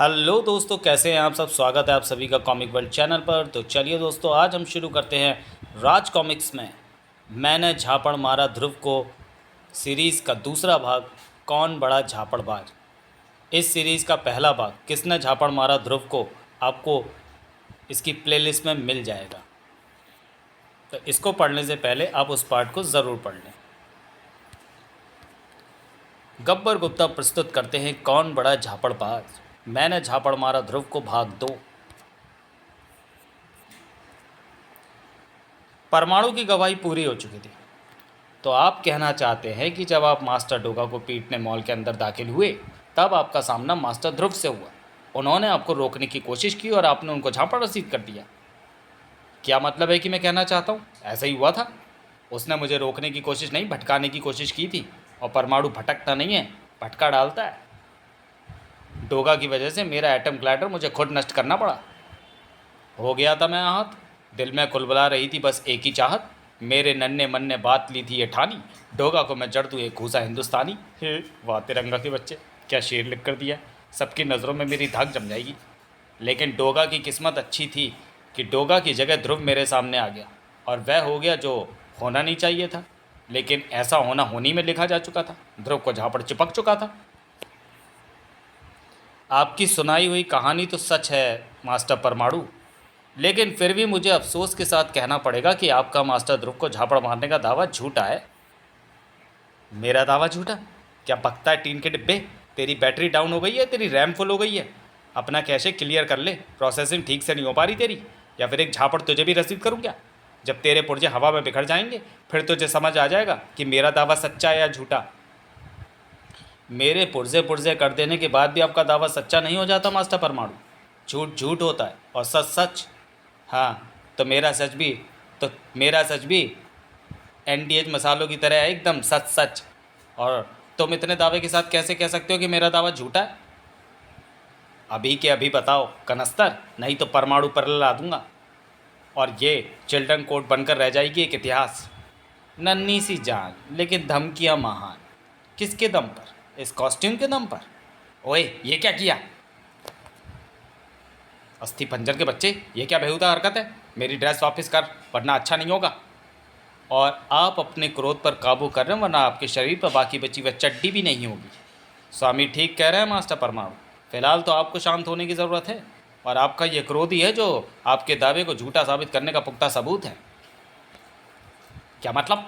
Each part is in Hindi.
हेलो दोस्तों, कैसे हैं आप सब। स्वागत है आप सभी का कॉमिक वर्ल्ड चैनल पर। तो चलिए दोस्तों, आज हम शुरू करते हैं राज कॉमिक्स में मैंने झापड़ मारा ध्रुव को सीरीज़ का दूसरा भाग, कौन बड़ा झापड़बाज। इस सीरीज़ का पहला भाग किसने झापड़ मारा ध्रुव को आपको इसकी प्लेलिस्ट में मिल जाएगा। तो इसको पढ़ने से पहले आप उस पार्ट को ज़रूर पढ़ लें। गब्बर गुप्ता प्रस्तुत करते हैं कौन बड़ा झापड़बाज, मैंने झापड़ मारा ध्रुव को भाग 2। परमाणु की गवाही पूरी हो चुकी थी। तो आप कहना चाहते हैं कि जब आप मास्टर डोगा को पीटने मॉल के अंदर दाखिल हुए तब आपका सामना मास्टर ध्रुव से हुआ। उन्होंने आपको रोकने की कोशिश की और आपने उनको झापड़ रसीद कर दिया। क्या मतलब है कि मैं कहना चाहता हूँ ऐसा ही हुआ था। उसने मुझे रोकने की कोशिश नहीं, भटकाने की कोशिश की थी। और परमाणु भटकता नहीं है, भटका डालता है। डोगा की वजह से मेरा एटम ग्लाइडर मुझे खुद नष्ट करना पड़ा। हो गया था मैं आहत, दिल में कुलबुला रही थी बस एक ही चाहत। मेरे नन्हे मन ने बात ली थी ये ठानी, डोगा को मैं जड़ दूँ एक घूसा हिंदुस्तानी। हे वाह तिरंगा के बच्चे, क्या शेर लिख कर दिया। सबकी नज़रों में मेरी धाक जम जाएगी। लेकिन डोगा की किस्मत अच्छी थी कि डोगा की जगह ध्रुव मेरे सामने आ गया और वह हो गया जो होना नहीं चाहिए था। लेकिन ऐसा होना होनी में लिखा जा चुका था। ध्रुव को झापड़ चिपक चुका था। आपकी सुनाई हुई कहानी तो सच है मास्टर परमाणु, लेकिन फिर भी मुझे अफसोस के साथ कहना पड़ेगा कि आपका मास्टर ध्रुव को झापड़ मारने का दावा झूठा है। मेरा दावा झूठा? क्या बकता है टीन के डिब्बे। तेरी बैटरी डाउन हो गई है, तेरी रैम फुल हो गई है। अपना कैशे क्लियर कर ले, प्रोसेसिंग ठीक से नहीं हो पा रही तेरी। या फिर एक झापड़ तुझे भी रसीद करूँ क्या? जब तेरे पुर्जे हवा में बिखर जाएंगे फिर तुझे समझ आ जाएगा कि मेरा दावा सच्चा है या झूठा। मेरे पुर्जे पुर्जे कर देने के बाद भी आपका दावा सच्चा नहीं हो जाता मास्टर परमाणु। झूठ झूठ होता है और सच सच। हाँ, तो मेरा सच भी एनडीएच मसालों की तरह है, एकदम सच सच। और तुम इतने दावे के साथ कैसे कह सकते हो कि मेरा दावा झूठा है? अभी के अभी बताओ कनस्तर, नहीं तो परमाणु पर ला दूंगा और ये चिल्ड्रन कोड बनकर रह जाएगी एक इतिहास। नन्ही सी जान लेकिन धमकियाँ महान। किसके दम पर? इस कॉस्ट्यूम के दम पर। ओए ये क्या किया? अस्थि पंजर के बच्चे, ये क्या बेहुदा हरकत है। मेरी ड्रेस वापस कर वरना अच्छा नहीं होगा। और आप अपने क्रोध पर काबू कर रहे हैं वरना आपके शरीर पर बाकी बची हुई चड्डी भी नहीं होगी। स्वामी ठीक कह रहे हैं मास्टर परमाणु। फिलहाल तो आपको शांत होने की ज़रूरत है और आपका ये क्रोध ही है जो आपके दावे को झूठा साबित करने का पुख्ता सबूत है। क्या मतलब?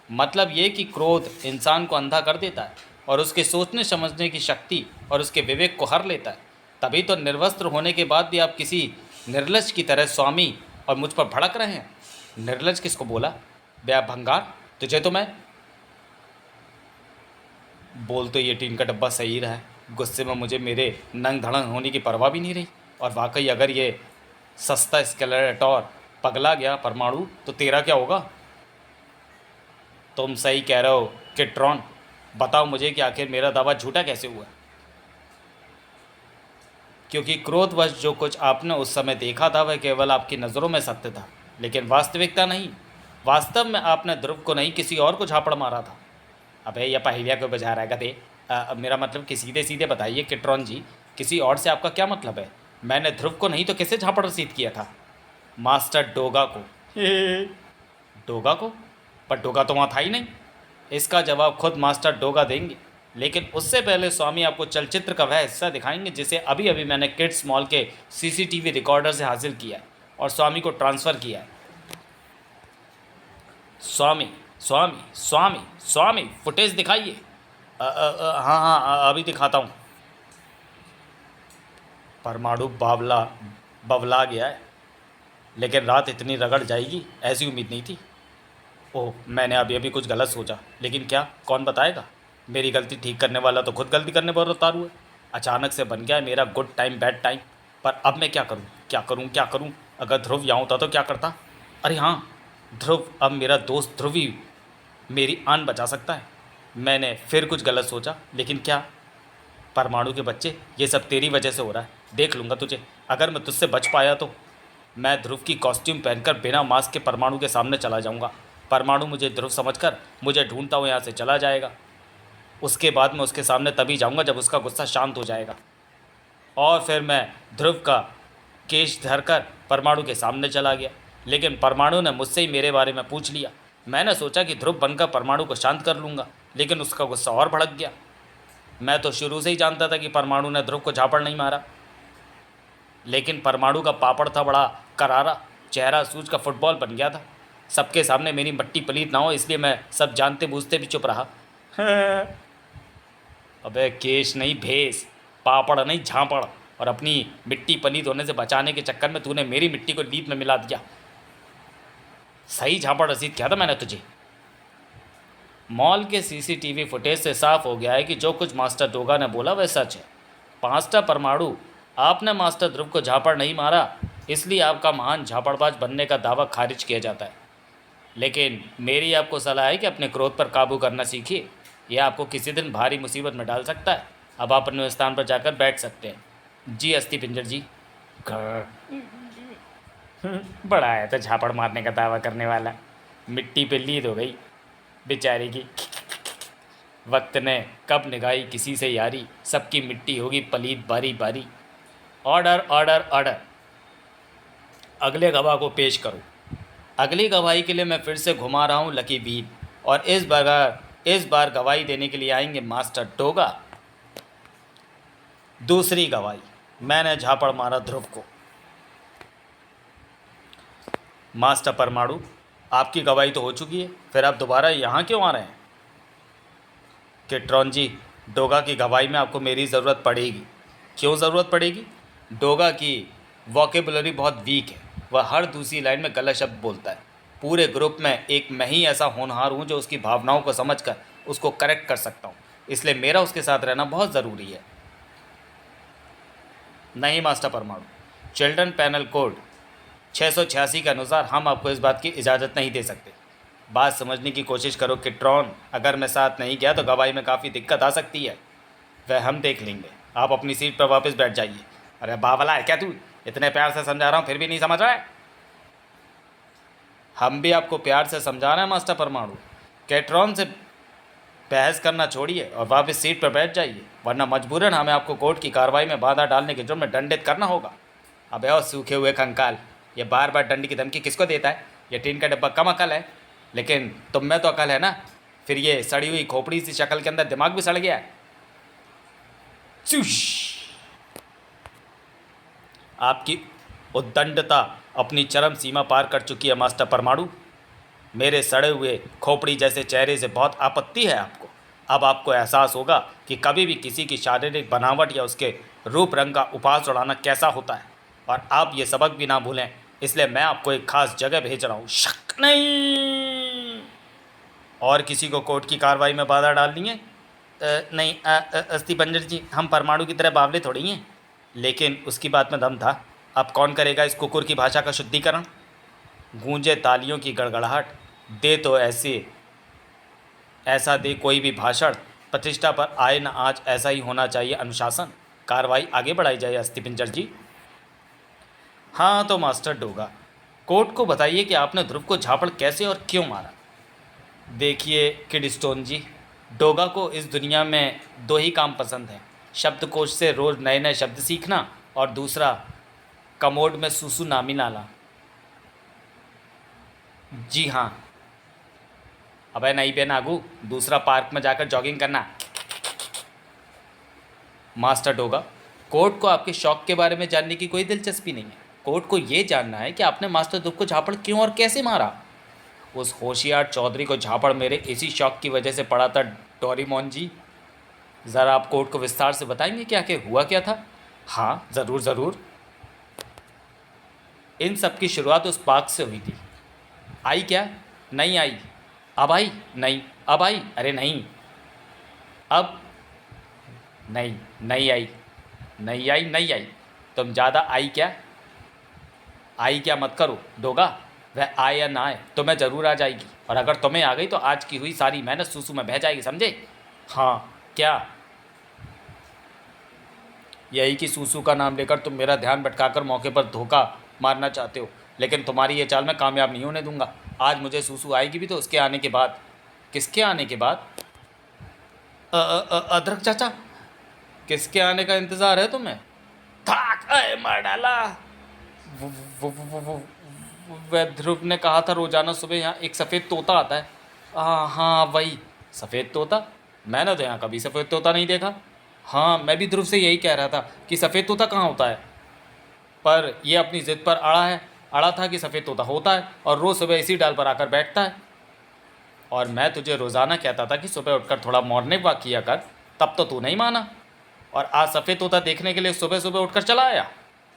मतलब ये कि क्रोध इंसान को अंधा कर देता है और उसके सोचने समझने की शक्ति और उसके विवेक को हर लेता है। तभी तो निर्वस्त्र होने के बाद भी आप किसी निर्लज की तरह स्वामी और मुझ पर भड़क रहे हैं। निर्लज किसको बोला? बे भंगार, तुझे तो मैं बोल तो ये टीन का डब्बा सही रहा है। गुस्से में मुझे मेरे नंग धड़ंग होने की परवाह भी नहीं रही। और वाकई अगर ये सस्ता स्केलेटोर पगला गया परमाणु तो तेरा क्या होगा? तुम सही कह रहे हो किट्रॉन। बताओ मुझे कि आखिर मेरा दावा झूठा कैसे हुआ? क्योंकि क्रोधवश जो कुछ आपने उस समय देखा था वह केवल आपकी नज़रों में सत्य था, लेकिन वास्तविकता नहीं। वास्तव में आपने ध्रुव को नहीं किसी और को झापड़ मारा था। अबे यह पहेलिया क्यों बजा रहा है गधे? मेरा मतलब कि सीधे सीधे बताइए किट्रॉन जी, किसी और से आपका क्या मतलब है? मैंने ध्रुव को नहीं तो किसे झापड़ रसीद किया था? मास्टर डोगा को। डोगा को? पर डोगा तो वहाँ था ही नहीं। इसका जवाब खुद मास्टर डोगा देंगे, लेकिन उससे पहले स्वामी आपको चलचित्र का वह हिस्सा दिखाएंगे जिसे अभी अभी मैंने किड्स मॉल के सीसीटीवी रिकॉर्डर से हासिल किया है और स्वामी को ट्रांसफ़र किया है। स्वामी स्वामी स्वामी स्वामी फुटेज दिखाइए। हाँ हाँ अभी दिखाता हूँ। परमाणु बवला गया है, लेकिन रात इतनी रगड़ जाएगी ऐसी उम्मीद नहीं थी। ओह, मैंने अभी अभी कुछ गलत सोचा, लेकिन क्या कौन बताएगा? मेरी गलती ठीक करने वाला तो खुद गलती करने पर उतारू है। अचानक से बन गया है मेरा गुड टाइम बैड टाइम। पर अब मैं क्या करूं क्या करूं क्या करूं? अगर ध्रुव यहाँ होता तो क्या करता? अरे हाँ, ध्रुव अब मेरा दोस्त ध्रुव ही मेरी आन बचा सकता है। मैंने फिर कुछ गलत सोचा, लेकिन क्या? परमाणु के बच्चे, ये सब तेरी वजह से हो रहा है। देख लूँगा तुझे। अगर मैं तुझसे बच पाया तो मैं ध्रुव की कॉस्ट्यूम पहनकर बिना मास्क के परमाणु के सामने चला जाऊँगा। परमाणु मुझे ध्रुव समझकर मुझे ढूंढता हुआ यहाँ से चला जाएगा। उसके बाद मैं उसके सामने तभी जाऊँगा जब उसका गुस्सा शांत हो जाएगा। और फिर मैं ध्रुव का केश धरकर परमाणु के सामने चला गया। लेकिन परमाणु ने मुझसे ही मेरे बारे में पूछ लिया। मैंने सोचा कि ध्रुव बनकर परमाणु को शांत कर लूँगा, लेकिन उसका गुस्सा और भड़क गया। मैं तो शुरू से ही जानता था कि परमाणु ने ध्रुव को झापड़ नहीं मारा, लेकिन परमाणु का पापड़ था बड़ा करारा, चेहरा सूज का फुटबॉल बन गया था। सबके सामने मेरी मट्टी पलीत ना हो इसलिए मैं सब जानते बूझते भी चुप रहा। अबे केश नहीं भेस, पापड़ नहीं झापड़, और अपनी मिट्टी पलीत होने से बचाने के चक्कर में तूने मेरी मिट्टी को लीद में मिला दिया। सही झापड़ रसीद किया था मैंने तुझे। मॉल के सीसीटीवी फुटेज से साफ हो गया है कि जो कुछ मास्टर डोगा ने बोला वह सच है। मास्टर परमाणु, आपने मास्टर ध्रुव को झापड़ नहीं मारा, इसलिए आपका महान झापड़बाज बनने का दावा खारिज किया जाता है। लेकिन मेरी आपको सलाह है कि अपने क्रोध पर काबू करना सीखिए, यह आपको किसी दिन भारी मुसीबत में डाल सकता है। अब आप अपने स्थान पर जाकर बैठ सकते हैं। जी अस्थि पिंजर जी। बड़ा आया था झापड़ मारने का दावा करने वाला, मिट्टी पे लीद हो गई बेचारे की। वक्त ने कब निगाही किसी से यारी, सबकी मिट्टी होगी पलीद बारी बारी। ऑर्डर ऑर्डर ऑर्डर, अगले गवाह को पेश करो। अगली गवाही के लिए मैं फिर से घुमा रहा हूँ लकी व्हील, और इस बार गवाही देने के लिए आएंगे मास्टर डोगा। दूसरी गवाही, मैंने झापड़ मारा ध्रुव को। मास्टर परमाणु, आपकी गवाही तो हो चुकी है, फिर आप दोबारा यहाँ क्यों आ रहे हैं? किट्रॉन जी, डोगा की गवाही में आपको मेरी ज़रूरत पड़ेगी। क्यों ज़रूरत पड़ेगी? डोगा की वोकेबुलरी बहुत वीक है, वह हर दूसरी लाइन में गलत शब्द बोलता है। पूरे ग्रुप में एक मैं ही ऐसा होनहार हूँ जो उसकी भावनाओं को समझकर उसको करेक्ट कर सकता हूँ, इसलिए मेरा उसके साथ रहना बहुत ज़रूरी है। नहीं मास्टर परमाणु, चिल्ड्रन पैनल कोड 686 के अनुसार हम आपको इस बात की इजाज़त नहीं दे सकते। बात समझने की कोशिश करो किट्रॉन, अगर मैं साथ नहीं गया तो गवाही में काफ़ी दिक्कत आ सकती है। वह हम देख लेंगे, आप अपनी सीट पर वापस बैठ जाइए। अरे बावला है क्या तू? इतने प्यार से समझा रहा हूँ फिर भी नहीं समझ रहा है? हम भी आपको प्यार से समझा रहे हैं मास्टर परमाणु। कैट्रॉन से बहस करना छोड़िए और वापस सीट पर बैठ जाइए, वरना मजबूरन हमें आपको कोर्ट की कार्रवाई में बाधा डालने के जुर्म में दंडित करना होगा। अबे और सूखे हुए कंकाल, ये बार बार दंड की धमकी किसको देता है? ये टीन का डिब्बा कम अकल है, लेकिन तुम में तो अकल है ना। फिर ये सड़ी हुई खोपड़ी सी शक्ल के अंदर दिमाग भी सड़ गया है। आपकी उद्दंडता अपनी चरम सीमा पार कर चुकी है मास्टर परमाणु। मेरे सड़े हुए खोपड़ी जैसे चेहरे से बहुत आपत्ति है आपको। अब आपको एहसास होगा कि कभी भी किसी की शारीरिक बनावट या उसके रूप रंग का उपहास उड़ाना कैसा होता है, और आप ये सबक भी ना भूलें, इसलिए मैं आपको एक खास जगह भेज रहा हूँ। शक नहीं। और किसी को कोर्ट की कार्रवाई में बाधा डालनी है? नहीं अस्थि पंजर जी, हम परमाणु की तरह बावले थोड़ी हैं। लेकिन उसकी बात में दम था। अब कौन करेगा इस कुकुर की भाषा का शुद्धिकरण? गूंजे तालियों की गड़गड़ाहट, दे तो ऐसा दे कोई भी भाषण, प्रतिष्ठा पर आए न आज, ऐसा ही होना चाहिए अनुशासन। कार्रवाई आगे बढ़ाई जाए अस्थि पिंजर जी। हाँ तो मास्टर डोगा, कोर्ट को बताइए कि आपने ध्रुव को झापड़ कैसे और क्यों मारा। देखिए किडस्टोन जी, डोगा को इस दुनिया में दो ही काम पसंद हैं, शब्दकोश से रोज़ नए नए शब्द सीखना, और दूसरा कमोड में सूसू नामी नाला। जी हाँ। अबे नहीं बे नागू, दूसरा पार्क में जाकर जॉगिंग करना। मास्टर डोगा, कोर्ट को आपके शौक के बारे में जानने की कोई दिलचस्पी नहीं है। कोर्ट को ये जानना है कि आपने मास्टर ध्रुव को झापड़ क्यों और कैसे मारा। उस होशियार चौधरी को झापड़ मेरे इसी शौक की वजह से पड़ा था डोरेमोन जी। ज़रा आप कोर्ट को विस्तार से बताएंगे क्या कि हुआ क्या था? हाँ ज़रूर ज़रूर। इन सब की शुरुआत उस पार्क से हुई थी। आई क्या? नहीं आई। अब आई? नहीं। अब आई? अरे नहीं। अब नहीं। नहीं आई। नहीं आई। नहीं आई। तुम ज़्यादा आई क्या? आई क्या मत करो डोगा, वह आए या ना आए तुम्हें ज़रूर आ जाएगी, और अगर तुम्हें आ गई तो आज की हुई सारी मेहनत सूसू में बह जाएगी, समझे? हाँ क्या? यही कि सूसू का नाम लेकर तुम मेरा ध्यान भटकाकर मौके पर धोखा मारना चाहते हो, लेकिन तुम्हारी ये चाल मैं कामयाब नहीं होने दूंगा। आज मुझे सूसू आएगी भी तो उसके आने के बाद। किसके आने के बाद? अदरक चाचा, किसके आने का इंतज़ार है तुम्हें? धड़ाक, अय मार डाला। वो वो वो वो वो वह ध्रुव ने कहा था रोजाना सुबह यहाँ एक सफ़ेद तोता आता है। हाँ हाँ वही सफ़ेद तोता। मैंने तो यहाँ कभी सफ़ेद तोता नहीं देखा। हाँ मैं भी ध्रुव से यही कह रहा था कि सफ़ेद तोता कहाँ होता है, पर यह अपनी ज़िद पर अड़ा था कि सफ़ेद तोता होता है और रोज़ सुबह इसी डाल पर आकर बैठता है। और मैं तुझे रोज़ाना कहता था कि सुबह उठकर थोड़ा मॉर्निंग वॉक किया कर, तब तो तू नहीं माना, और आज सफ़ेद तोता देखने के लिए सुबह सुबह उठकर चला आया।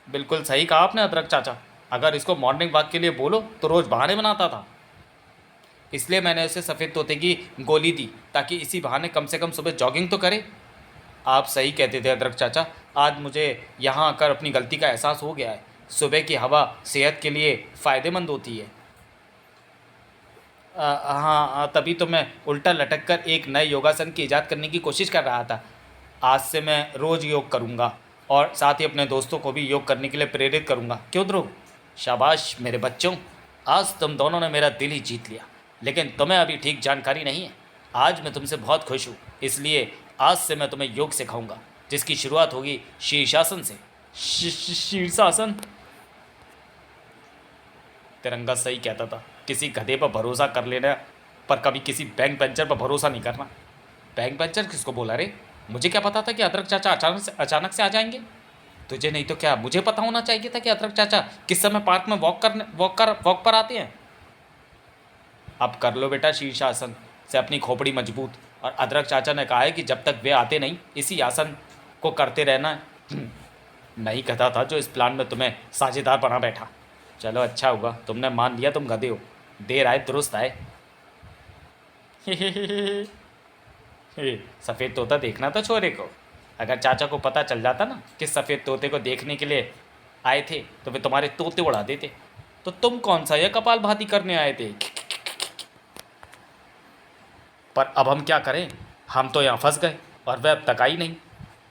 बिल्कुल सही कहा आपने अदरक चाचा। अगर इसको मॉर्निंग वॉक के लिए बोलो तो रोज़ बहाने बनाता था। इसलिए मैंने उसे सफ़ेद तोते की गोली दी ताकि इसी बहाने कम से कम सुबह जॉगिंग तो करे। आप सही कहते थे अदरक चाचा। आज मुझे यहाँ आकर अपनी गलती का एहसास हो गया है। सुबह की हवा सेहत के लिए फ़ायदेमंद होती है। हाँ तभी तो मैं उल्टा लटक कर एक नए योगासन की ईजाद करने की कोशिश कर रहा था। आज से मैं रोज़ योग करूँगा और साथ ही अपने दोस्तों को भी योग करने के लिए प्रेरित करूँगा। क्यों ध्रुव? शाबाश मेरे बच्चों, आज तुम दोनों ने मेरा दिल ही जीत लिया। लेकिन तुम्हें अभी ठीक जानकारी नहीं है। आज मैं तुमसे बहुत खुश हूँ, इसलिए आज से मैं तुम्हें योग सिखाऊंगा, जिसकी शुरुआत होगी शीर्षासन से। शीर्षासन? तिरंगा सही कहता था, किसी गधे पर भरोसा कर लेना पर कभी किसी बैंक बेंचर पर भरोसा नहीं करना। बैंक बेंचर किसको बोला रे? मुझे क्या पता था कि अदरक चाचा अचानक से आ जाएंगे। तुझे नहीं तो क्या मुझे पता होना चाहिए था कि अदरक चाचा किस समय पार्क में वॉक पर आते हैं। अब कर लो बेटा शीर्षासन से अपनी खोपड़ी मजबूत। और अदरक चाचा ने कहा है कि जब तक वे आते नहीं इसी आसन को करते रहना है। नहीं कहता था जो इस प्लान में तुम्हें साझेदार बना बैठा। चलो अच्छा हुआ तुमने मान लिया, तुम गधे हो। देर आए दुरुस्त आए। सफ़ेद तोता देखना था छोरे को। अगर चाचा को पता चल जाता ना कि सफ़ेद तोते को देखने के लिए आए थे तो वे तुम्हारे तोते उड़ा देते। तो तुम कौन सा यह कपाल भाती करने आए थे? पर अब हम क्या करें, हम तो यहाँ फंस गए और वह अब तक आई नहीं।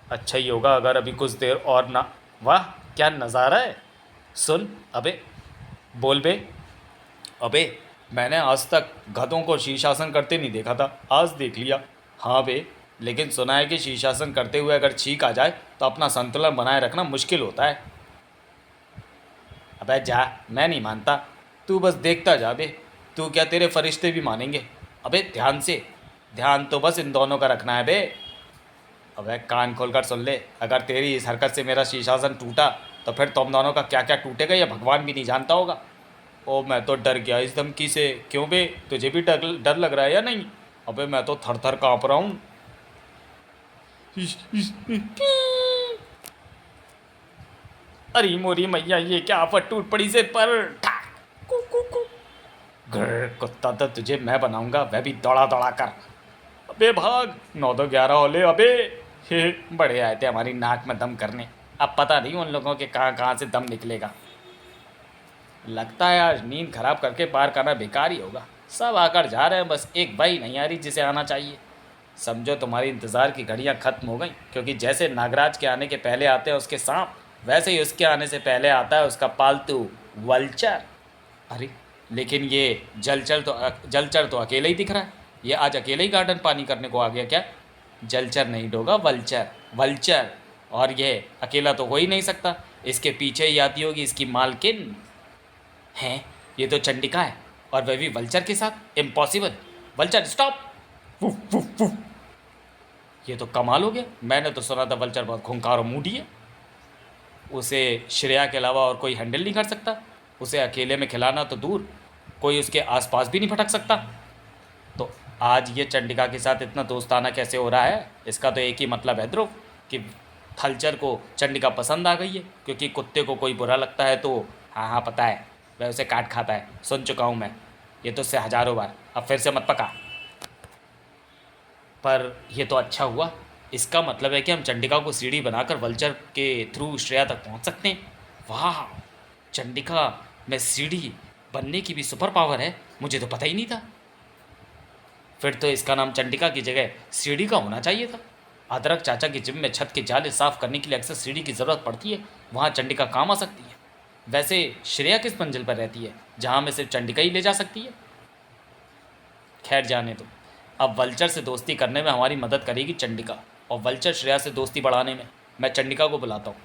अच्छा ही होगा अगर अभी कुछ देर और ना। वाह क्या नज़ारा है। सुन अबे, बोल बे। अबे मैंने आज तक गधों को शीर्षासन करते नहीं देखा था, आज देख लिया। हाँ बे, लेकिन सुना है कि शीर्षासन करते हुए अगर छींक आ जाए तो अपना संतुलन बनाए रखना मुश्किल होता है। अबे जा, मैं नहीं मानता, तू बस देखता जा बे। तू क्या तेरे फरिश्ते भी मानेंगे? अबे ध्यान से, ध्यान तो बस इन दोनों का रखना है बे। अबे कान खोलकर सुन ले, अगर तेरी इस हरकत से मेरा शीर्षासन टूटा तो फिर तुम दोनों का क्या क्या टूटेगा यह भगवान भी नहीं जानता होगा। ओ मैं तो डर गया इस धमकी से। क्यों बे, तुझे भी डर डर लग रहा है या नहीं? अबे मैं तो थर थर काँप रहा हूँ। अरे मोरी मैया, ये क्या आफत टूट पड़ी सिर पर। कुत्ता तो तुझे मैं बनाऊंगा, वह भी दौड़ा दौड़ा कर। अबे भाग, 9-11 होले। अबे हे, बड़े आए थे हमारी नाक में दम करने। अब पता नहीं उन लोगों के कहाँ कहाँ से दम निकलेगा। लगता है आज नींद खराब करके पार करना बेकार ही होगा। सब आकर जा रहे हैं, बस एक बाई नहीं आ रही जिसे आना चाहिए। समझो तुम्हारी इंतज़ार की घड़ियां ख़त्म हो गई, क्योंकि जैसे नागराज के आने के पहले आते हैं उसके सांप, वैसे ही उसके आने से पहले आता है उसका पालतू वल्चर। अरे लेकिन ये जलचर तो अकेले ही दिख रहा है। ये आज अकेले ही गार्डन पानी करने को आ गया क्या? जलचर नहीं डोगा, वल्चर वल्चर। और ये अकेला तो हो ही नहीं सकता, इसके पीछे ही आती होगी इसकी मालकिन। हैं, ये तो चंडिका है और वह भी वल्चर के साथ। Impossible. Vulture stop. Woof woof woof. ये तो कमाल हो गया। मैंने तो सुना था वल्चर बहुत खूंखार और मूडी है, उसे श्रेया के अलावा और कोई हैंडल नहीं कर सकता। उसे अकेले में खिलाना तो दूर, कोई उसके आसपास भी नहीं भटक सकता। तो आज ये चंडिका के साथ इतना दोस्ताना कैसे हो रहा है? इसका तो एक ही मतलब है ध्रुव, कि थलचर को चंडिका पसंद आ गई है। क्योंकि कुत्ते को कोई बुरा लगता है तो हाँ हाँ पता है, वह उसे काट खाता है। सुन चुका हूँ मैं ये तो उससे हज़ारों बार। अब फिर से मत पका। पर यह तो अच्छा हुआ, इसका मतलब है कि हम चंडिका को सीढ़ी बनाकर वल्चर के थ्रू श्रेया तक पहुंच सकते हैं। वाह, चंडिका में सीढ़ी बनने की भी सुपर पावर है, मुझे तो पता ही नहीं था। फिर तो इसका नाम चंडिका की जगह सीढ़ी का होना चाहिए था। अदरक चाचा की जिम में छत के जाले साफ़ करने के लिए अक्सर सीढ़ी की ज़रूरत पड़ती है, वहाँ चंडिका काम आ सकती है। वैसे श्रेया किस मंजिल पर रहती है जहाँ में सिर्फ चंडिका ही ले जा सकती है? खैर जाने दो। अब वल्चर से दोस्ती करने में हमारी मदद करेगी चंडिका, और वल्चर श्रेया से दोस्ती बढ़ाने में मैं चंडिका को बुलाता हूँ।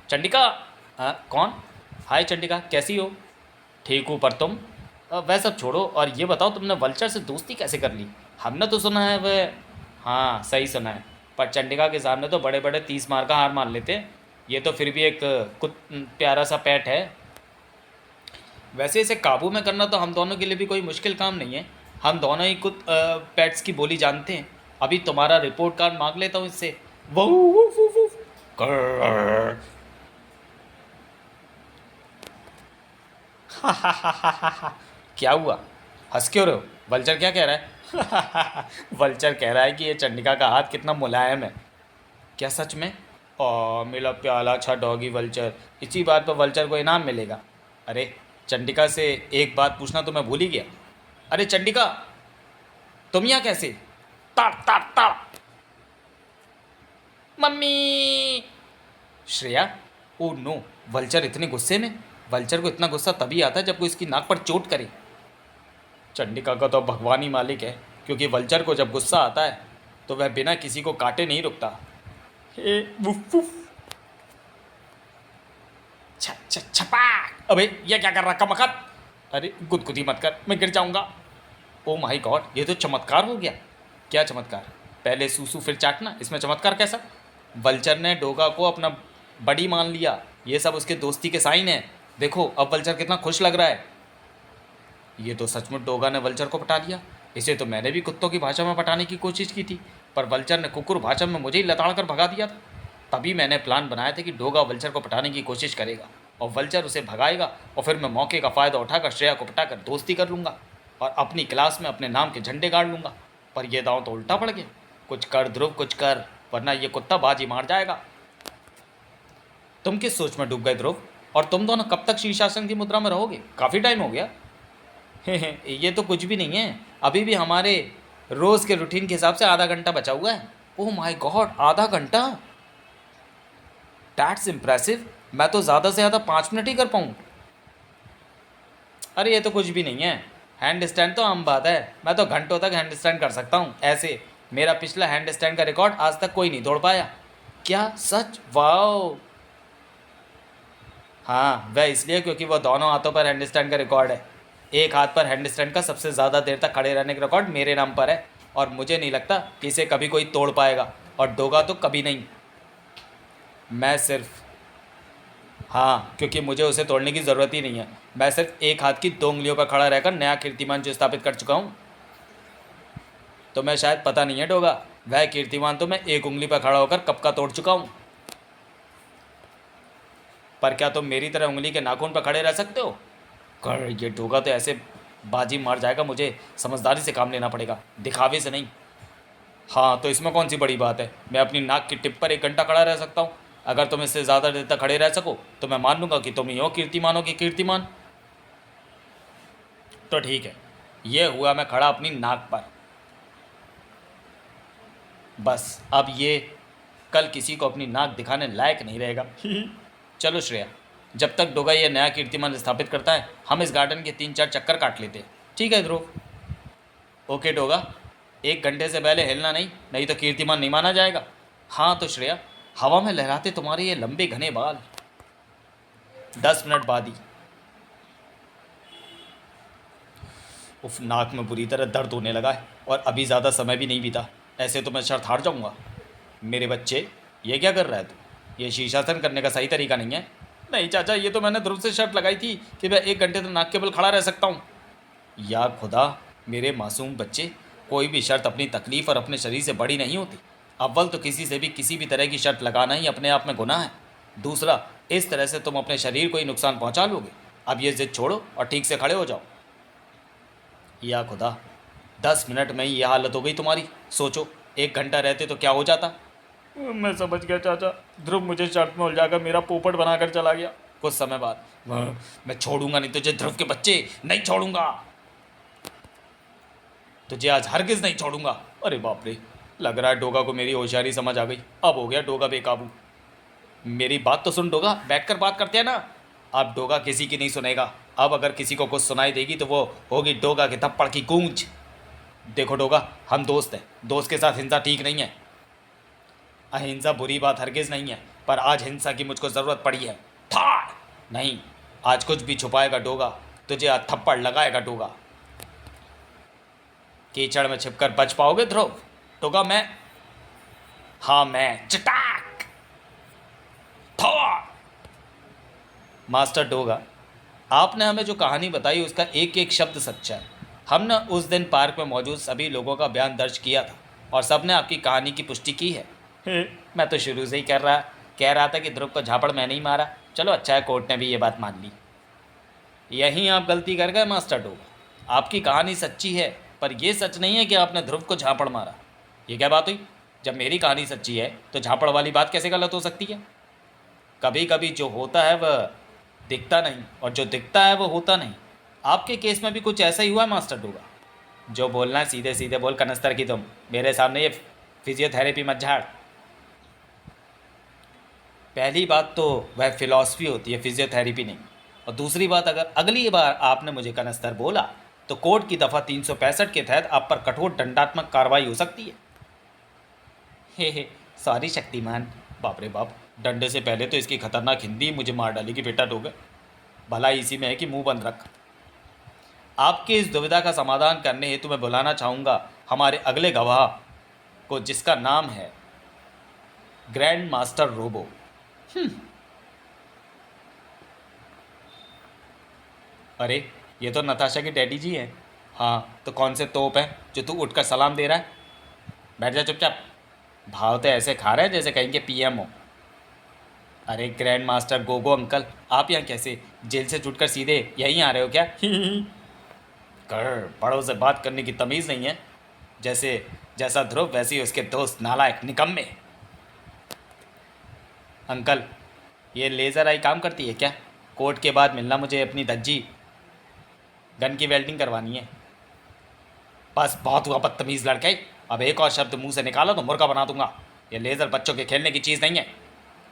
चंडिका। कौन? हाय चंडिका, कैसी हो? ठीक हूँ, पर तुम? वह सब छोड़ो और ये बताओ तुमने वल्चर से दोस्ती कैसे कर ली? हमने तो सुना है वह। हाँ सही सुना है, पर चंडिका के सामने तो बड़े बड़े 30 मार का हार मान लेते हैं। ये तो फिर भी एक प्यारा सा पेट है। वैसे इसे काबू में करना तो हम दोनों के लिए भी कोई मुश्किल काम नहीं है। हम दोनों ही कुछ पेट्स की बोली जानते हैं। अभी तुम्हारा रिपोर्ट कार्ड मांग लेता हूँ इससे। वो कर्र। क्या हुआ? हंस क्यों रहे हो? वल्चर क्या कह रहा है? वल्चर कह रहा है कि ये चंडिका का हाथ कितना मुलायम है। क्या सच में? ओ मेरा प्याला अच्छा डॉगी वल्चर, इसी बात पर वल्चर को इनाम मिलेगा। अरे चंडिका से एक बात पूछना तो मैं भूल ही गया। अरे चंडिका, तुम यहाँ कैसे? ताड़ ताड़ ताड़। Mummy. Shreya. Oh no, vulture इतने गुस्से में? वल्चर को इतना गुस्सा तभी आता है जब कोई इसकी नाक पर चोट करे। चंडिका का तो भगवान ही मालिक है, क्योंकि वल्चर को जब गुस्सा आता है तो वह बिना किसी को काटे नहीं रुकता। हे वुफ वुफ। छपाक। अबे ये क्या कर रहा कमकत? अरे गुदगुदी मत कर, मैं गिर जाऊंगा। ओ माय गॉड, ये तो चमत्कार हो गया। क्या चमत्कार? पहले सूसू फिर चाटना, इसमें चमत्कार कैसा? वल्चर ने डोगा को अपना बड़ी मान लिया। ये सब उसके दोस्ती के साइन है। देखो अब वल्चर कितना खुश लग रहा है। ये तो सचमुच डोगा ने वल्चर को पटा लिया। इसे तो मैंने भी कुत्तों की भाषा में पटाने की कोशिश की थी, पर वल्चर ने कुकुर भाषा में मुझे ही लताड़ कर भगा दिया था। तभी मैंने प्लान बनाया था कि डोगा वल्चर को पटाने की कोशिश करेगा और वल्चर उसे भगाएगा, और फिर मैं मौके का फ़ायदा उठाकर श्रेया को पटाकर दोस्ती कर लूँगा और अपनी क्लास में अपने नाम के झंडे गाड़ लूँगा। पर यह दांव तो उल्टा पड़ गया। कुछ कर ध्रुव, कुछ कर, वरना ये कुत्ता बाजी मार जाएगा। तुम किस सोच में डूब गए ध्रुव? और तुम दोनों कब तक शीर्षासन की मुद्रा में रहोगे? काफ़ी टाइम हो गया। ये तो कुछ भी नहीं है, अभी भी हमारे रोज़ के रूटीन के हिसाब से आधा घंटा बचा हुआ है। ओह माय गॉड, आधा घंटा? That's impressive. मैं तो ज़्यादा से ज़्यादा 5 मिनट ही कर पाऊँ। अरे ये तो कुछ भी नहीं है, हैंड स्टैंड तो आम बात है। मैं तो घंटों तक हैंड स्टैंड कर सकता हूँ ऐसे। मेरा पिछला हैंड स्टैंड का रिकॉर्ड आज तक कोई नहीं तोड़ पाया। क्या सच? वाओ। हाँ वह इसलिए क्योंकि वह दोनों हाथों पर हैंड स्टैंड का रिकॉर्ड है। एक हाथ पर हैंड स्टैंड का सबसे ज़्यादा देर तक खड़े रहने का रिकॉर्ड मेरे नाम पर है, और मुझे नहीं लगता कि इसे कभी कोई तोड़ पाएगा, और डोगा तो कभी नहीं। मैं सिर्फ, हाँ क्योंकि मुझे उसे तोड़ने की ज़रूरत ही नहीं है। मैं सिर्फ एक हाथ की 2 उंगलियों पर खड़ा रहकर नया कीर्तिमान जो स्थापित कर चुका हूँ। तो मैं शायद पता नहीं है डोगा, वह कीर्तिमान तो मैं 1 उंगली पर खड़ा होकर कब का तोड़ चुका हूँ। पर क्या तुम मेरी तरह उंगली के नाखून पर खड़े रह सकते हो? कर ये डोगा तो ऐसे बाजी मार जाएगा, मुझे समझदारी से काम लेना पड़ेगा, दिखावे से नहीं। हाँ तो इसमें कौन सी बड़ी बात है, मैं अपनी नाक की टिप पर 1 घंटा खड़ा रह सकता हूँ। अगर तुम इससे ज़्यादा देर तक खड़े रह सको तो मैं मान लूँगा कि तुम ही हो कीर्तिमानों की कीर्तिमान। तो ठीक है, ये हुआ मैं खड़ा अपनी नाक पर। बस अब ये कल किसी को अपनी नाक दिखाने लायक नहीं रहेगा। चलो श्रेया, जब तक डोगा ये नया कीर्तिमान स्थापित करता है हम इस गार्डन के 3-4 चक्कर काट लेते हैं। ठीक है ध्रुव? ओके डोगा, 1 घंटे से पहले हिलना नहीं, नहीं तो कीर्तिमान नहीं माना जाएगा। हाँ तो श्रेया, हवा में लहराते तुम्हारे ये लंबे घने बाल। 10 मिनट बाद ही। उफ, नाक में बुरी तरह दर्द होने लगा है और अभी ज़्यादा समय भी नहीं बीता। ऐसे तो मैं शर्त हार जाऊँगा। मेरे बच्चे, ये क्या कर रहा है तू? ये शीर्षासन करने का सही तरीका नहीं है। नहीं चाचा, ये तो मैंने ध्रुव से शर्त लगाई थी कि मैं 1 घंटे तक नाक के बल खड़ा रह सकता हूँ। या खुदा, मेरे मासूम बच्चे, कोई भी शर्त अपनी तकलीफ़ और अपने शरीर से बड़ी नहीं होती। अव्वल तो किसी से भी किसी भी तरह की शर्त लगाना ही अपने आप में गुनाह है। दूसरा, इस तरह से तुम अपने शरीर को ही नुकसान पहुंचा लोगे। अब ये जिद छोड़ो और ठीक से खड़े हो जाओ। या खुदा, 10 मिनट में ही यह हालत हो गई तुम्हारी। सोचो 1 घंटा रहते तो क्या हो जाता। मैं समझ गया चाचा, ध्रुव मुझे शर्त में उलझाकर मेरा पोपट बनाकर चला गया। कुछ समय बाद, मैं छोड़ूंगा नहीं तुझे ध्रुव के बच्चे, नहीं छोड़ूंगा तुझे, आज हरगिज नहीं छोड़ूंगा। अरे बाप रे, लग रहा है डोगा को मेरी होशियारी समझ आ गई। अब हो गया डोगा बेकाबू। मेरी बात तो सुन डोगा, बैठकर बात करते हैं ना। अब डोगा किसी की नहीं सुनेगा। अब अगर किसी को कुछ सुनाई देगी तो वो होगी डोगा के थप्पड़ की गूंज। देखो डोगा, हम दोस्त हैं, दोस्त के साथ हिंसा ठीक नहीं है। अहिंसा बुरी बात हरगिज़ नहीं है, पर आज हिंसा की मुझको ज़रूरत पड़ी है। था नहीं, आज कुछ भी छुपाएगा डोगा, तुझे आज थप्पड़ लगाएगा डोगा। कीचड़ में छिपकर बच पाओगे ध्रुव? डोगा मैं। हाँ मैं। चटाक। था। मास्टर डोगा, आपने हमें जो कहानी बताई उसका एक एक शब्द सच्चा है। हमने उस दिन पार्क में मौजूद सभी लोगों का बयान दर्ज किया था और सबने आपकी कहानी की पुष्टि की है। मैं तो शुरू से ही कह रहा था कि ध्रुव को झापड़ मैंने ही मारा। चलो अच्छा है, कोर्ट ने भी ये बात मान ली। यहीं आप गलती कर गए मास्टर डोगा। आपकी कहानी सच्ची है, पर यह सच नहीं है कि आपने ध्रुव को झापड़ मारा। ये क्या बात हुई? जब मेरी कहानी सच्ची है तो झापड़ वाली बात कैसे गलत हो सकती है? कभी कभी जो होता है वह दिखता नहीं और जो दिखता है वो होता नहीं। आपके केस में भी कुछ ऐसा ही हुआ है मास्टर डोगा। जो बोलना है सीधे सीधे बोल कनस्तर की तुम। मेरे सामने ये फिजियोथेरेपी मत झाड़। पहली बात तो वह फिलॉसफी होती है, फिजियोथेरेपी नहीं। और दूसरी बात, अगर अगली बार आपने मुझे कनस्तर बोला तो कोर्ट की दफ़ा 365 के तहत आप पर कठोर दंडात्मक कार्रवाई हो सकती है। हे सॉरी शक्तिमान। बाप रे बाप, डंडे से पहले तो इसकी खतरनाक हिंदी मुझे मार डाली कि बेटा डोगा। भला इसी में है कि मुंह बंद रख। आपके इस दुविधा का समाधान करने हेतु मैं बुलाना चाहूँगा हमारे अगले गवाह को, जिसका नाम है ग्रैंड मास्टर रोबो। अरे ये तो नताशा के डैडी जी हैं। हाँ तो कौन से तोप हैं जो तू उठकर सलाम दे रहा है? बैठ जा चुपचाप। भाव तो ऐसे खा रहे हैं जैसे कहीं के पीएम हो। अरे ग्रैंड मास्टर गोगो अंकल, आप यहाँ कैसे? जेल से छूटकर सीधे यहीं आ रहे हो क्या? कर, बड़ों से बात करने की तमीज़ नहीं है। जैसा ध्रुव वैसे ही उसके दोस्त नालायक निकम्मे। अंकल ये लेज़र आई काम करती है क्या? कोर्ट के बाद मिलना मुझे अपनी धज्जी। गन की वेल्डिंग करवानी है। बस बहुत हुआ बदतमीज़ लड़के। अब एक और शब्द मुंह से निकालो तो मुर्गा बना दूंगा। ये लेज़र बच्चों के खेलने की चीज़ नहीं है।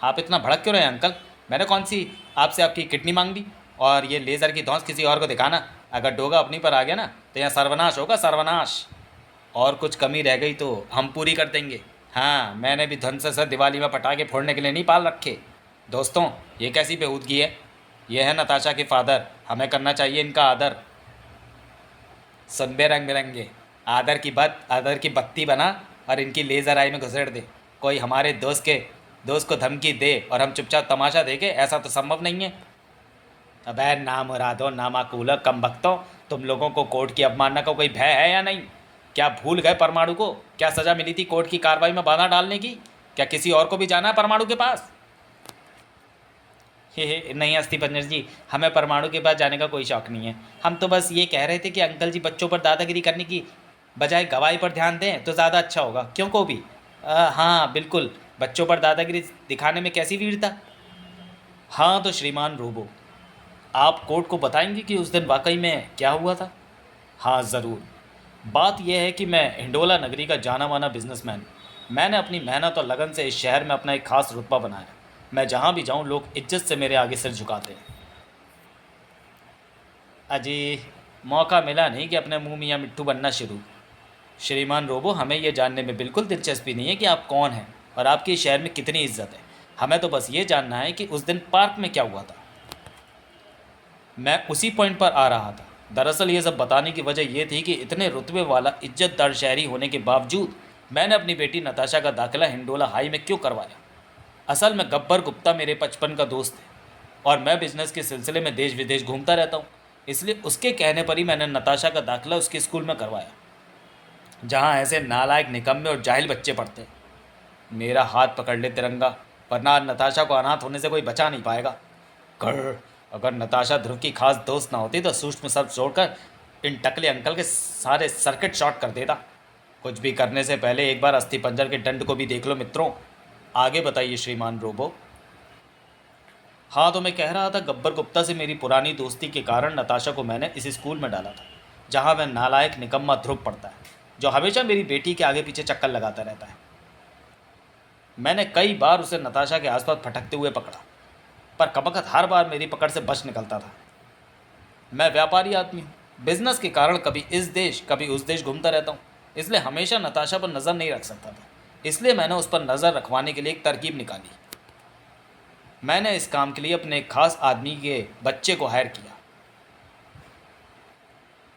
आप इतना भड़क क्यों रहे हैं अंकल? मैंने कौन सी आपसे आपकी किडनी मांग दी? और ये लेज़र की धौंस किसी और को दिखाना। अगर डोगा अपनी पर आ गया ना तो यहाँ सर्वनाश होगा, सर्वनाश। और कुछ कमी रह गई तो हम पूरी कर देंगे। हाँ मैंने भी धन से दिवाली में पटाखे फोड़ने के लिए नहीं पाल रखे। दोस्तों ये कैसी बेहूदगी है? ये है नताशा के फादर, हमें करना चाहिए इनका आदर। सुनबे रंग बिरंगे, आदर की बत्ती बना और इनकी लेज़र आई में घुसेड़ दे। कोई हमारे दोस्त को धमकी दे और हम चुपचाप तमाशा देखे, ऐसा तो संभव नहीं है। अबे ना मुरादो ना माकूलो कम बख्तों, तुम लोगों को कोर्ट की अवमानना का कोई भय है या नहीं? क्या भूल गए परमाणु को? क्या सज़ा मिली थी कोर्ट की कार्रवाई में बाधा डालने की? क्या किसी और को भी जाना है परमाणु के पास? हे नहीं अस्थि पंजर जी, हमें परमाणु के पास जाने का कोई शौक़ नहीं है। हम तो बस ये कह रहे थे कि अंकल जी बच्चों पर दादागिरी करने की बजाय गवाही पर ध्यान दें तो ज़्यादा अच्छा होगा। क्यों को भी? हाँ बिल्कुल, बच्चों पर दादागिरी दिखाने में कैसी वीरता। हाँ तो श्रीमान रोबो, आप कोर्ट को बताएंगे कि उस दिन वाकई में क्या हुआ था? हाँ ज़रूर। बात यह है कि मैं हिंडोला नगरी का जाना माना बिजनेसमैन। मैंने अपनी मेहनत और लगन से इस शहर में अपना एक ख़ास रुतबा बनाया। मैं जहाँ भी जाऊँ लोग इज्जत से मेरे आगे सिर झुकाते हैं। अजी मौका मिला नहीं कि अपने मुंह मियाँ मिट्टू बनना शुरू। श्रीमान रोबो, हमें यह जानने में बिल्कुल दिलचस्पी नहीं है कि आप कौन हैं और आपके शहर में कितनी इज्जत है। हमें तो बस ये जानना है कि उस दिन पार्क में क्या हुआ था। मैं उसी पॉइंट पर आ रहा था। दरअसल ये सब बताने की वजह यह थी कि इतने रुतबे वाला इज्जतदार शहरी होने के बावजूद मैंने अपनी बेटी नताशा का दाखिला हिंडोला हाई में क्यों करवाया। असल में गब्बर गुप्ता मेरे बचपन का दोस्त है और मैं बिज़नेस के सिलसिले में देश विदेश घूमता रहता हूँ। इसलिए उसके कहने पर ही मैंने नताशा का दाखिला उसके स्कूल में करवाया, जहाँ ऐसे नालायक निकम्मे और जाहिल बच्चे पढ़ते। मेरा हाथ पकड़ ले तिरंगा, वरना नताशा को अनाथ होने से कोई बचा नहीं पाएगा। अगर नताशा ध्रुव की खास दोस्त ना होती तो सूक्ष्म शब्द छोड़कर इन टकले अंकल के सारे सर्किट शॉर्ट कर देता। कुछ भी करने से पहले एक बार अस्थि पंजर के दंड को भी देख लो मित्रों। आगे बताइए श्रीमान रोबो। हाँ तो मैं कह रहा था, गब्बर गुप्ता से मेरी पुरानी दोस्ती के कारण नताशा को मैंने इस स्कूल में डाला था, जहाँ वह नालायक निकम्मा ध्रुव पढ़ता है, जो हमेशा मेरी बेटी के आगे पीछे चक्कर लगाता रहता है। मैंने कई बार उसे नताशा के आसपास भटकते हुए पकड़ा, पर कबकत हर बार मेरी पकड़ से बच निकलता था। मैं व्यापारी आदमी हूँ, बिजनेस के कारण कभी इस देश कभी उस देश घूमता रहता हूँ, इसलिए हमेशा नताशा पर नज़र नहीं रख सकता था। इसलिए मैंने उस पर नज़र रखवाने के लिए एक तरकीब निकाली। मैंने इस काम के लिए अपने एक खास आदमी के बच्चे को हायर किया।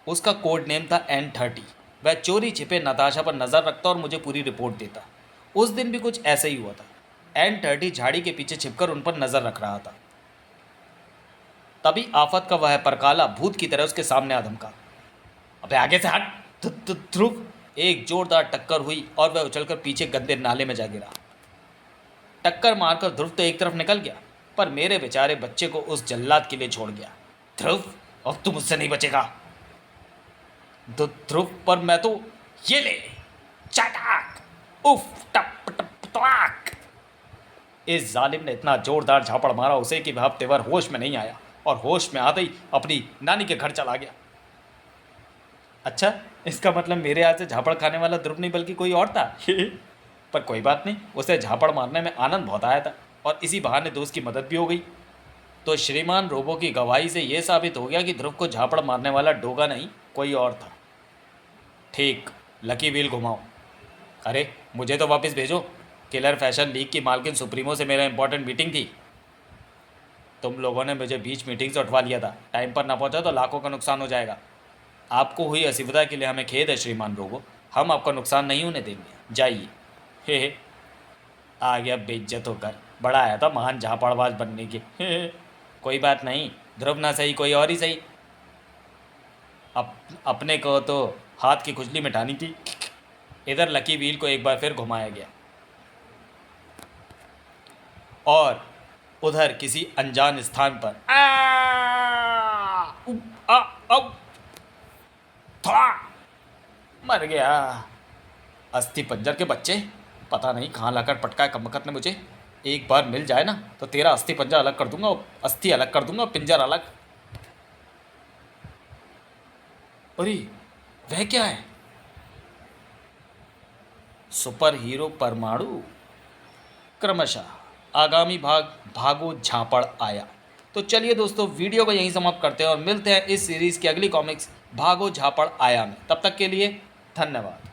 उसका कोड नेम था N30। वह चोरी छिपे नताशा पर नज़र रखता और मुझे पूरी रिपोर्ट देता। उस दिन भी कुछ ऐसा ही हुआ था। N30 झाड़ी के पीछे छिपकर उन पर नज़र रख रहा था। तभी आफत का वह परकाला भूत की तरह उसके सामने आ धमका। अबे आगे से हट! ध्रुव! एक जोरदार टक्कर हुई और वह उछलकर पीछे गंदे नाले में जा गिरा। टक्कर मारकर ध्रुव तो एक तरफ निकल गया, पर मेरे बेचारे बच्चे को उस जल्लाद के लिए छोड़ गया। ध्रुव, अब तू मुझसे नहीं बचेगा। ध्रुव, पर मैं तो ये ले चटाक! उफ! टप टप टवाक! इस जालिम ने इतना जोरदार झापड़ मारा उसे कि वह तेवर होश में नहीं आया और होश में आते ही अपनी नानी के घर चला गया। अच्छा, इसका मतलब मेरे हाथ से झापड़ खाने वाला ध्रुव नहीं बल्कि कोई और था। पर कोई बात नहीं, उसे झापड़ मारने में आनंद बहुत आया था और इसी बहाने दोस्त की मदद भी हो गई। तो श्रीमान रोबो की गवाही से यह साबित हो गया कि ध्रुव को झापड़ मारने वाला डोगा नहीं, कोई और था। ठीक, लकी व्हील घुमाओ। अरे मुझे तो वापस भेजो। किलर फैशन लीग की मालकिन सुप्रीमो से मेरा इंपॉर्टेंट मीटिंग थी। तुम लोगों ने मुझे बीच मीटिंग से उठवा लिया था। टाइम पर ना पहुंचा तो लाखों का नुकसान हो जाएगा। आपको हुई असुविधा के लिए हमें खेद है श्रीमान रोबो। हम आपका नुकसान नहीं होने देंगे। जाइए। हे आ गया बेइज्जत होकर। बड़ा आया था महान झापड़बाज बनने की। कोई बात नहीं, ध्रुव ना सही कोई और ही सही। अपने को तो हाथ की खुजली मिटानी थी। इधर लकी व्हील को एक बार फिर घुमाया गया और उधर किसी अनजान स्थान पर मर गया। अस्थि पंजर के बच्चे, पता नहीं कहाँ लाकर पटका है कमबख्त ने मुझे। एक बार मिल जाए ना तो तेरा अस्थि पंजर अलग कर दूंगा, अस्थि अलग कर दूंगा, पिंजर अलग। अरे वह क्या है? सुपर हीरो परमाणु। क्रमशः आगामी भाग भागो झापड़ आया। तो चलिए दोस्तों, वीडियो को यहीं समाप्त करते हैं और मिलते हैं इस सीरीज़ की अगली कॉमिक्स भागो झापड़ आया में। तब तक के लिए धन्यवाद।